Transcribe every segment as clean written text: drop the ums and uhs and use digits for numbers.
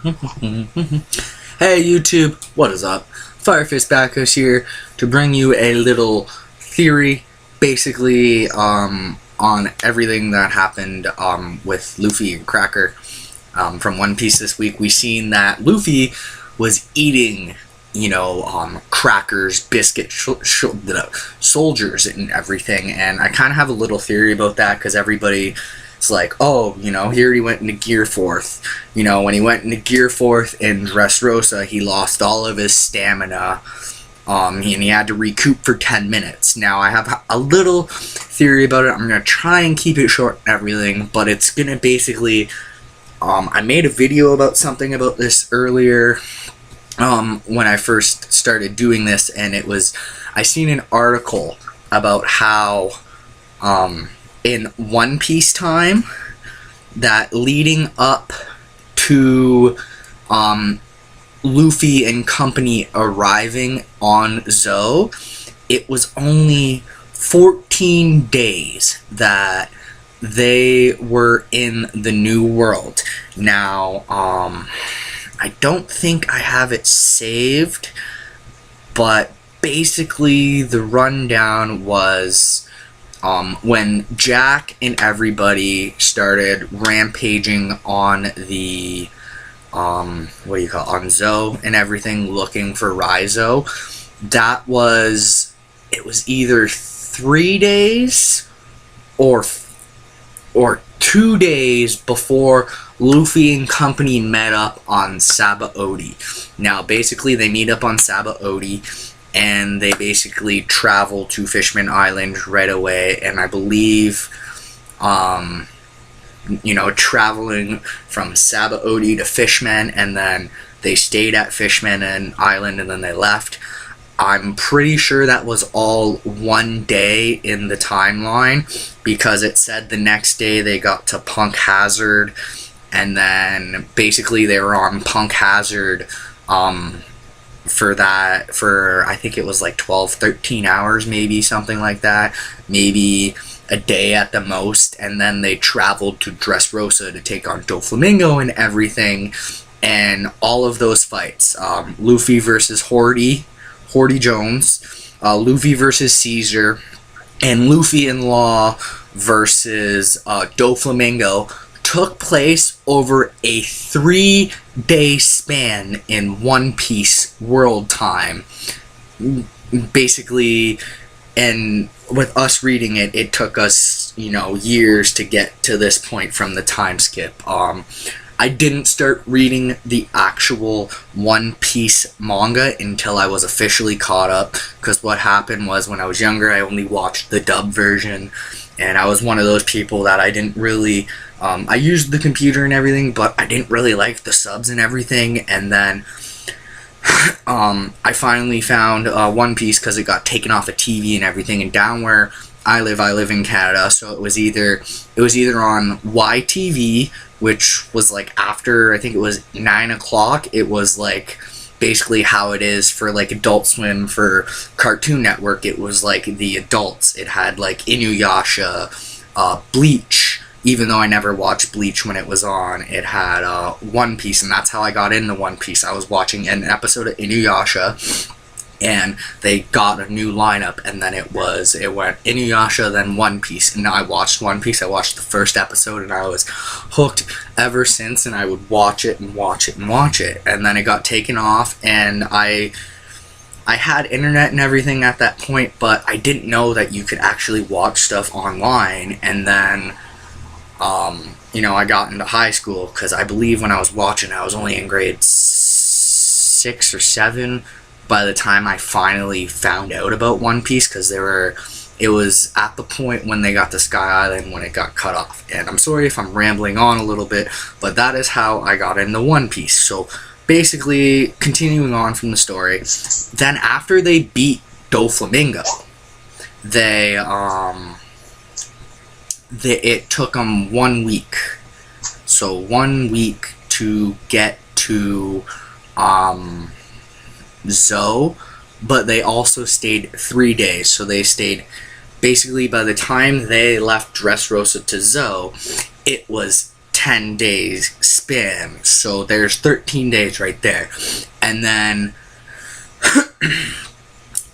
Hey YouTube, what is up? Firefist Backhouse here to bring you a little theory, basically, on everything that happened with Luffy and Cracker. From One Piece this week, we seen that Luffy was eating, crackers, biscuit soldiers and everything, and I kind of have a little theory about that because everybody. It's like, oh, here he went into Gear 4th. When he went into Gear 4th in Dressrosa, he lost all of his stamina, and he had to recoup for 10 minutes. Now, I have a little theory about it. I'm going to try and keep it short and everything, but it's going to basically, I made a video about something about this earlier, when I first started doing this, and I seen an article about how, in One Piece time, that leading up to Luffy and company arriving on Zou, it was only 14 days that they were in the New World. Now, I don't think I have it saved, but basically the rundown was when Jack and everybody started rampaging on the, on Zou and everything, looking for Raizo, it was either 3 days or 2 days before Luffy and company met up on Sabaody. Now, basically, they meet up on Sabaody, and they basically travel to Fishman Island right away, and I believe, traveling from Sabaody to Fishman, and then they stayed at Fishman Island, and then they left. I'm pretty sure that was all one day in the timeline, because it said the next day they got to Punk Hazard, and then basically they were on Punk Hazard, for I think it was like 12-13 hours, maybe, something like that, maybe a day at the most, and then they traveled to Dressrosa to take on Doflamingo and everything, and all of those fights, Luffy versus Hordy Jones, Luffy versus Caesar, and Luffy and Law versus Doflamingo, took place over a 3-day span in One Piece world time. Basically, and with us reading it, it took us, years to get to this point from the time skip. I didn't start reading the actual One Piece manga until I was officially caught up, because what happened was, when I was younger, I only watched the dub version, and I was one of those people that I didn't really, I used the computer and everything, but I didn't really like the subs and everything, and then, I finally found, One Piece, because it got taken off of TV and everything, and down where I live in Canada, so it was either on YTV, which was like after, I think it was 9 o'clock, it was like basically how it is for like Adult Swim for Cartoon Network. It was like the adults. It had like Inuyasha, Bleach, even though I never watched Bleach when it was on. It had One Piece, and that's how I got into One Piece. I was watching an episode of Inuyasha, and they got a new lineup, and then it went Inuyasha, then One Piece, and I watched One Piece. I watched the first episode, and I was hooked ever since, and I would watch it and watch it and watch it, and then it got taken off, and I had internet and everything at that point, but I didn't know that you could actually watch stuff online, and then, I got into high school, because I believe when I was watching, I was only in grade 6 or 7, by the time I finally found out about One Piece, because it was at the point when they got to Sky Island when it got cut off. And I'm sorry if I'm rambling on a little bit, but that is how I got into One Piece. So basically, continuing on from the story, then after they beat Doflamingo, it took them 1 week. So 1 week to get to Zou, but they also stayed 3 days. So they stayed, basically by the time they left Dressrosa to Zou, it was 10 days span. So there's 13 days right there. And then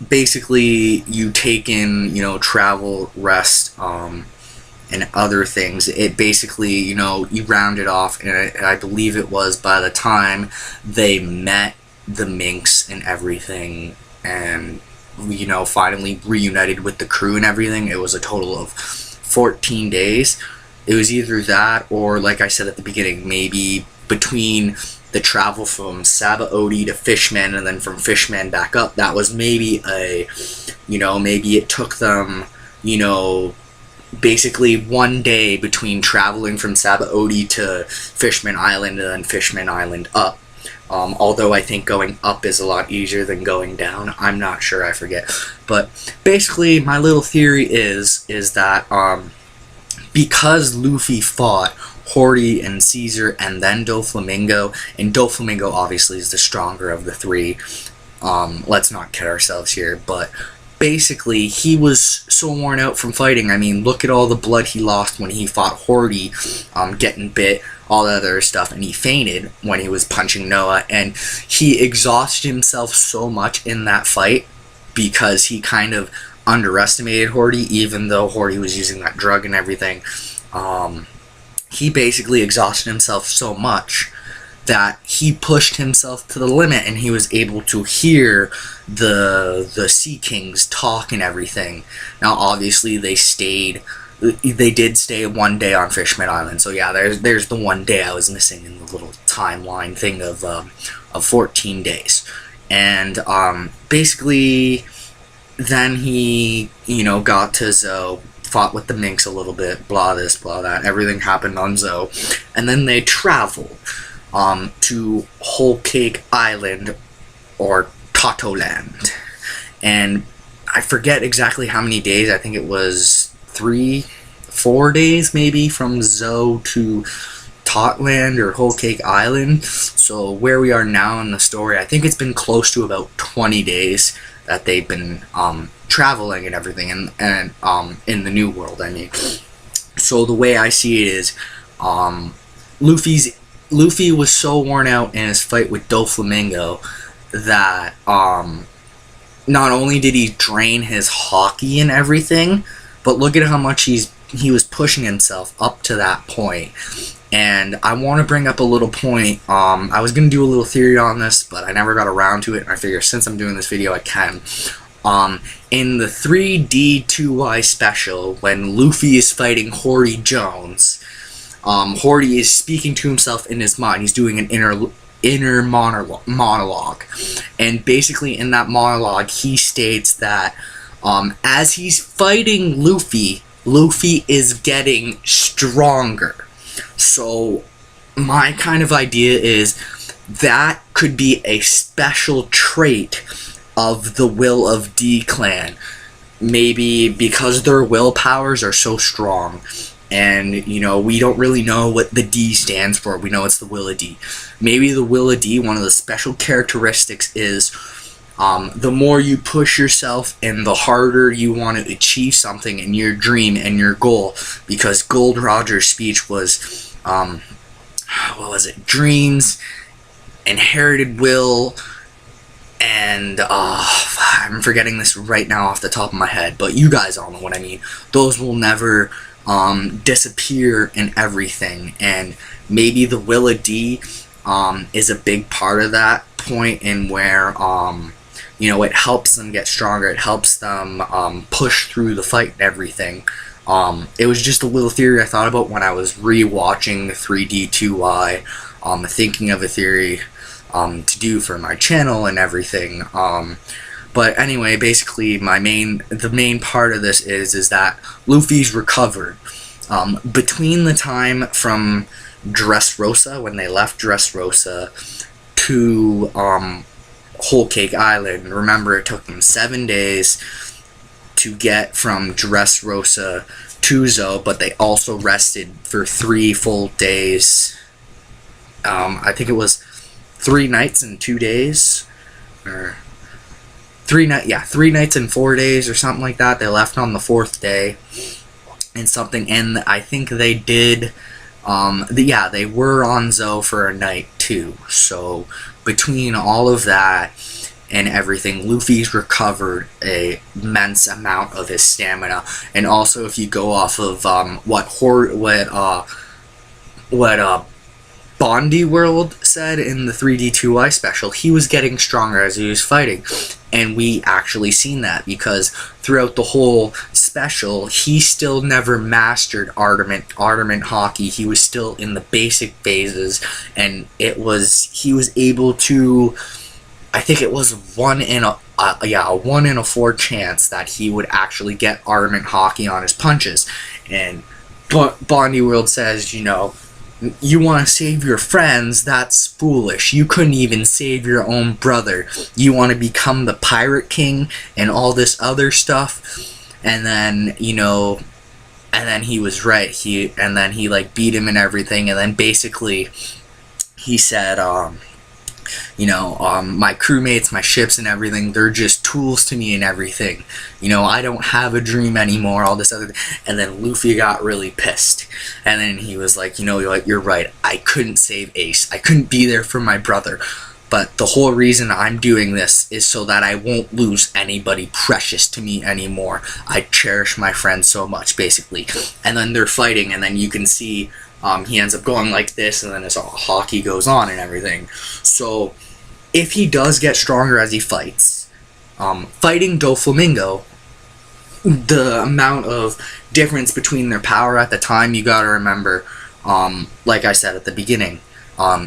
basically you take in, travel, rest, and other things. It basically, you round it off, and I believe it was by the time they met the minks and everything, and finally reunited with the crew and everything, it was a total of 14 days. It was either that, or like I said at the beginning, maybe between the travel from Sabaody to Fishman, and then from Fishman back up, that was maybe maybe it took them, basically 1 day between traveling from Sabaody to Fishman Island and then Fishman Island up. Although I think going up is a lot easier than going down. I'm not sure, I forget. But basically, my little theory is that because Luffy fought Hori and Caesar and then Doflamingo, and Doflamingo obviously is the stronger of the three, let's not kid ourselves here, but basically he was so worn out from fighting. I mean, look at all the blood he lost when he fought Hori, getting bit, all that other stuff, and he fainted when he was punching Noah, and he exhausted himself so much in that fight because he kind of underestimated Hori, even though Hori was using that drug and everything. He basically exhausted himself so much that he pushed himself to the limit, and he was able to hear the Sea Kings talk and everything. Now, obviously, they did stay 1 day on Fishman Island, so yeah, there's the 1 day I was missing in the little timeline thing of 14 days. And basically, then he, got to Zoe, fought with the minks a little bit, blah this, blah that, everything happened on Zoe, and then they traveled to Whole Cake Island, or Toto-land, and I forget exactly how many days. I think it was 3-4 days maybe from Zoe to Tot-land or Whole Cake Island. So where we are now in the story, I think it's been close to about 20 days that they've been traveling and everything, and in the New World, I mean. So the way I see it is, Luffy was so worn out in his fight with Doflamingo that not only did he drain his hockey and everything, but look at how much he was pushing himself up to that point. And I want to bring up a little point. I was going to do a little theory on this, but I never got around to it, and I figure since I'm doing this video, I can. In the 3D2Y special, when Luffy is fighting Hori Jones, Hori is speaking to himself in his mind. He's doing an inner monologue. And basically in that monologue, he states that as he's fighting Luffy, Luffy is getting stronger. So my kind of idea is that could be a special trait of the Will of D clan. Maybe because their willpowers are so strong, and we don't really know what the D stands for. We know it's the Will of D. Maybe the Will of D, one of the special characteristics is the more you push yourself and the harder you want to achieve something in your dream and your goal. Because Gold Roger's speech was, what was it? Dreams, inherited will, and I'm forgetting this right now off the top of my head, but you guys all know what I mean. Those will never disappear and everything, and maybe the Will of D is a big part of that point, in where it helps them get stronger, it helps them push through the fight and everything. It was just a little theory I thought about when I was re-watching the 3D2Y, thinking of a theory to do for my channel and everything. But anyway, basically the main part of this is that Luffy's recovered. Between the time from Dressrosa, when they left Dressrosa, to Whole Cake Island, remember it took them 7 days to get from Dressrosa to Zoe, but they also rested for 3 full days. I think it was 3 nights and 2 days, or 3 nights and 4 days or something like that. They left on the 4th day and something, and I think they did Yeah, they were on Zoe for a night too. So between all of that and everything, Luffy's recovered a immense amount of his stamina. And also, if you go off of what Bondi World said in the 3D2I special, he was getting stronger as he was fighting. And we actually seen that, because throughout the whole special, he still never mastered Armament Haki. He was still in the basic phases, and he was able to, I think it was a 1 in a 4 chance that he would actually get Armament Haki on his punches. And Bondi World says, you want to save your friends? That's foolish. You couldn't even save your own brother. You want to become the Pirate King and all this other stuff? And then, and then he was right. He beat him and everything. And then basically he said, my crewmates, my ships and everything, they're just tools to me and everything. I don't have a dream anymore, all this other thing. And then Luffy got really pissed. And then he was like, you're right. I couldn't save Ace. I couldn't be there for my brother. But the whole reason I'm doing this is so that I won't lose anybody precious to me anymore. I cherish my friends so much, basically. And then they're fighting, and then you can see he ends up going like this, and then his Haki goes on and everything. So, if he does get stronger as he fights, fighting Doflamingo, the amount of difference between their power at the time, you gotta remember, like I said at the beginning,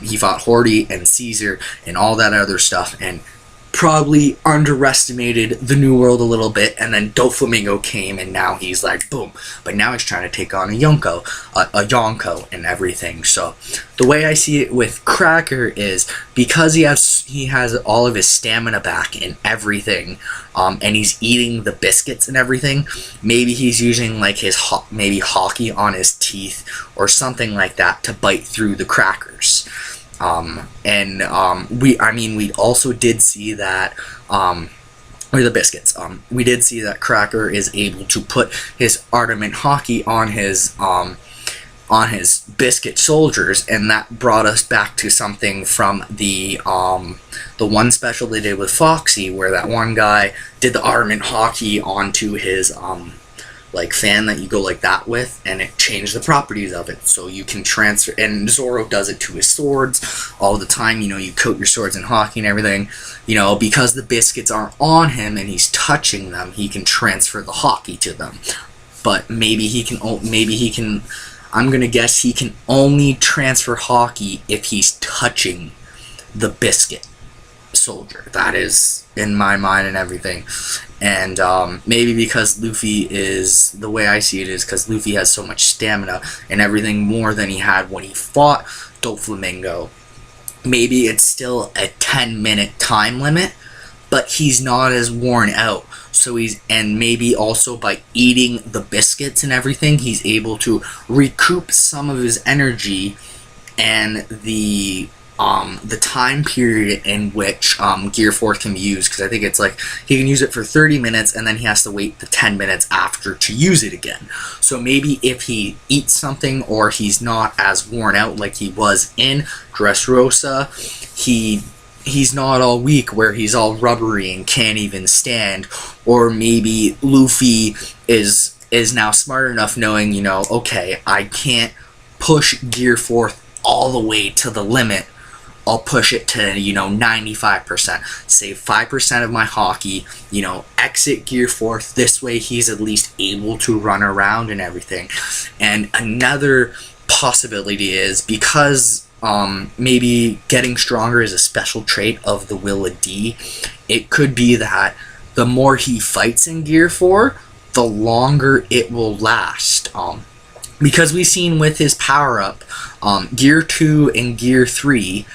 he fought Horty and Caesar and all that other stuff, and probably underestimated the New World a little bit, and then Doflamingo came, and now he's like, boom. But now he's trying to take on a Yonko and everything. So the way I see it with Cracker is, because he has all of his stamina back and everything, and he's eating the biscuits and everything, maybe he's using like his Haki on his teeth or something like that to bite through the crackers. We also did see that, or the biscuits, we did see that Cracker is able to put his Armament Haki on his biscuit soldiers, and that brought us back to something from the one special they did with Foxy, where that one guy did the Armament Haki onto his, fan that you go like that with, and it changed the properties of it, so you can transfer. And Zoro does it to his swords all the time. You coat your swords in Haki and everything. Because the biscuits aren't on him and he's touching them, he can transfer the Haki to them. But maybe he can. I'm gonna guess he can only transfer Haki if he's touching the biscuit soldier. That is in my mind and everything. And maybe because Luffy is, the way I see it is because Luffy has so much stamina and everything more than he had when he fought Doflamingo. Maybe it's still a 10-minute time limit, but he's not as worn out. So and maybe also by eating the biscuits and everything, he's able to recoup some of his energy, and the time period in which Gear 4 can be used, because I think it's like he can use it for 30 minutes and then he has to wait the 10 minutes after to use it again. So maybe if he eats something, or he's not as worn out like he was in Dressrosa, he's not all weak where he's all rubbery and can't even stand. Or maybe Luffy is now smart enough, knowing, okay, I can't push Gear 4 all the way to the limit. I'll push it to, 95%. Save 5% of my Haki, exit Gear 4. This way he's at least able to run around and everything. And another possibility is, because maybe getting stronger is a special trait of the Will of D, it could be that the more he fights in Gear 4, the longer it will last. Because we've seen with his power-up, Gear 2 and Gear 3,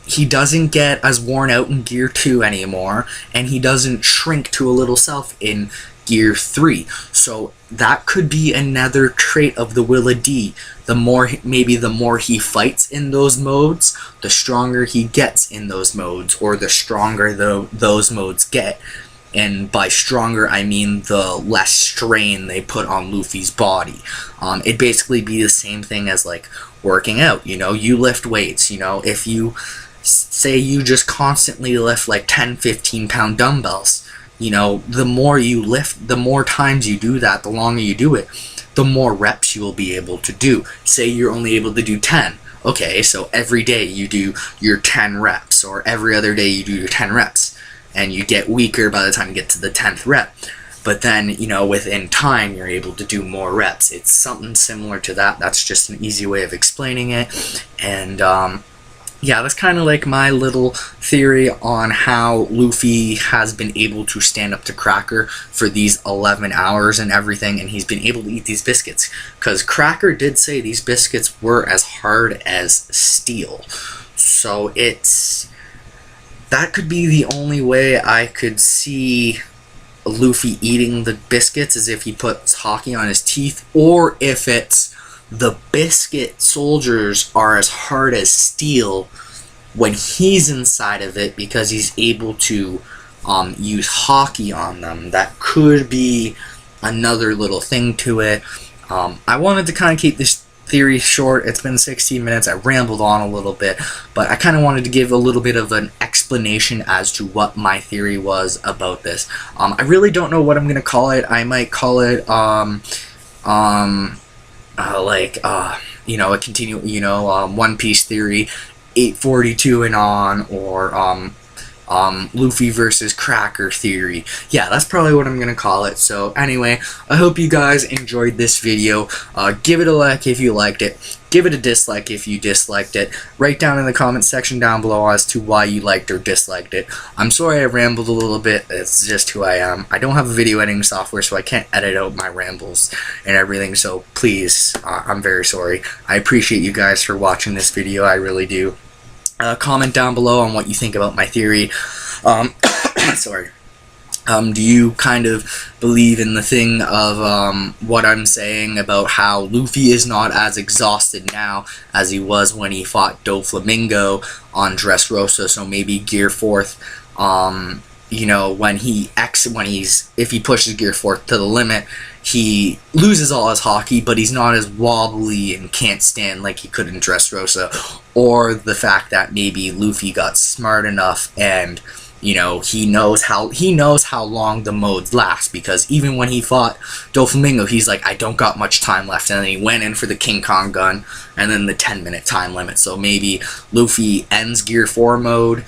he doesn't get as worn out in Gear 2 anymore, and he doesn't shrink to a little self in Gear 3. So that could be another trait of the Will of D. The more he fights in those modes, the stronger he gets in those modes, or the stronger those modes get. and by stronger I mean the less strain they put on Luffy's body. It'd basically be the same thing as like working out. You lift weights. If you say you just constantly lift like 10-15 pound dumbbells, the more you lift, the more times you do that, the longer you do it, the more reps you will be able to do. Say you're only able to do 10. Okay, so every day you do your 10 reps, or every other day you do your 10 reps, and you get weaker by the time you get to the 10th rep. But then, within time, you're able to do more reps. It's something similar to that. That's just an easy way of explaining it. And, yeah, that's kind of like my little theory on how Luffy has been able to stand up to Cracker for these 11 hours and everything, and he's been able to eat these biscuits. Because Cracker did say these biscuits were as hard as steel. So that could be the only way I could see Luffy eating the biscuits, is if he puts hockey on his teeth, or if it's the biscuit soldiers are as hard as steel when he's inside of it because he's able to use hockey on them. That could be another little thing to it. I wanted to kind of keep this theory short. It's been 16 minutes. I rambled on a little bit, but I kind of wanted to give a little bit of an explanation as to what my theory was about this. I really don't know what I'm going to call it. I might call it a One Piece theory, 842 and on, or Luffy versus Cracker theory. Yeah, that's probably what I'm going to call it. So anyway, I hope you guys enjoyed this video. Give it a like if you liked it. Give it a dislike if you disliked it. Write down in the comment section down below as to why you liked or disliked it. I'm sorry I rambled a little bit. It's just who I am. I don't have a video editing software, so I can't edit out my rambles and everything. So please, I'm very sorry. I appreciate you guys for watching this video. I really do. Comment down below on what you think about my theory. Sorry. Do you kind of believe in the thing of what I'm saying about how Luffy is not as exhausted now as he was when he fought Doflamingo on Dressrosa? So maybe Gear 4th, if he pushes Gear 4th to the limit, he loses all his hockey, but he's not as wobbly and can't stand like he could in Dressrosa. Or the fact that maybe Luffy got smart enough and he knows how long the modes last, because even when he fought Doflamingo, he's like, I don't got much time left, and then he went in for the King Kong gun and then the 10-minute time limit. So maybe Luffy ends Gear 4 mode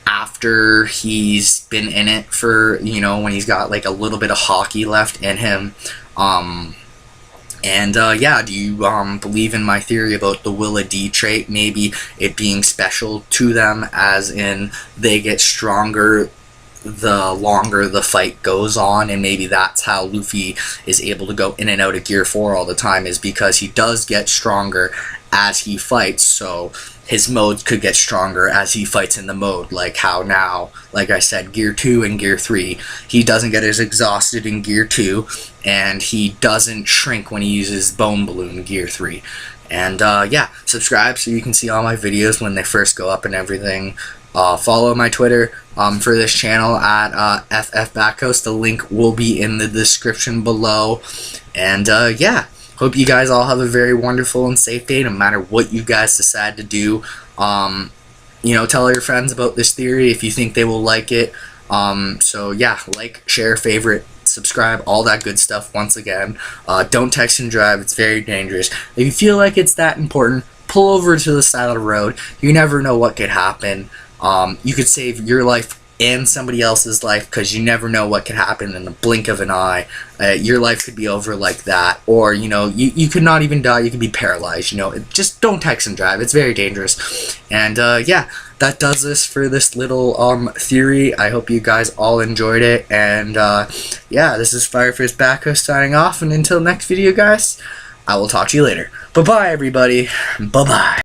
after he's been in it for, when he's got like a little bit of hockey left in him. Yeah, do you believe in my theory about the Willa D trait, maybe it being special to them, as in they get stronger the longer the fight goes on, and maybe that's how Luffy is able to go in and out of Gear 4 all the time, is because he does get stronger as he fights, so his modes could get stronger as he fights in the mode, like how now, like I said, Gear 2 and Gear 3, he doesn't get as exhausted in Gear 2, and he doesn't shrink when he uses Bone Balloon in Gear 3. And yeah, subscribe so you can see all my videos when they first go up and everything. Follow my Twitter for this channel at FFBackhouse. The link will be in the description below. And yeah, hope you guys all have a very wonderful and safe day, no matter what you guys decide to do. Tell all your friends about this theory if you think they will like it. So yeah, like, share, favorite, subscribe, all that good stuff. Once again, don't text and drive. It's very dangerous. If you feel like it's that important, pull over to the side of the road. You never know what could happen. You could save your life and somebody else's life, because you never know what could happen in the blink of an eye. Your life could be over like that, or you could not even die. You could be paralyzed. Just don't text and drive. It's very dangerous. And yeah, that does this for this little theory. I hope you guys all enjoyed it. And yeah, this is Firefish Backhouse signing off. And until next video, guys, I will talk to you later. Bye bye, everybody. Bye bye.